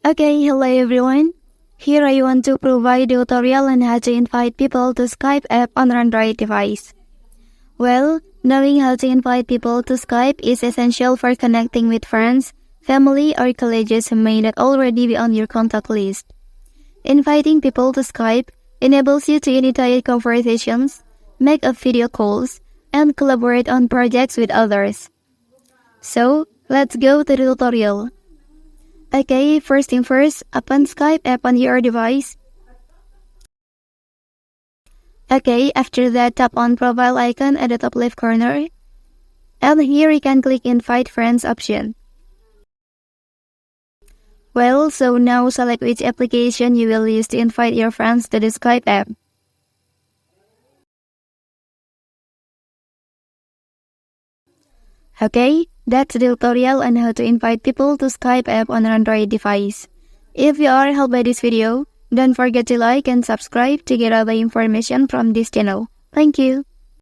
Okay, hello everyone. Here I want to provide a tutorial on how to invite people to Skype app on an Android device. Well, knowing how to invite people to Skype is essential for connecting with friends, family, or colleagues who may not already be on your contact list. Inviting people to Skype enables you to initiate conversations, make up video calls, and collaborate on projects with others. So, let's go to the tutorial. Okay, first thing first, open Skype app on your device. Okay, after that, tap on profile icon at the top left corner. And here you can click invite friends option. Well, so now select which application you will use to invite your friends to the Skype app. Okay, that's the tutorial on how to invite people to Skype app on an Android device. If you are helped by this video, don't forget to like and subscribe to get all the information from this channel. Thank you.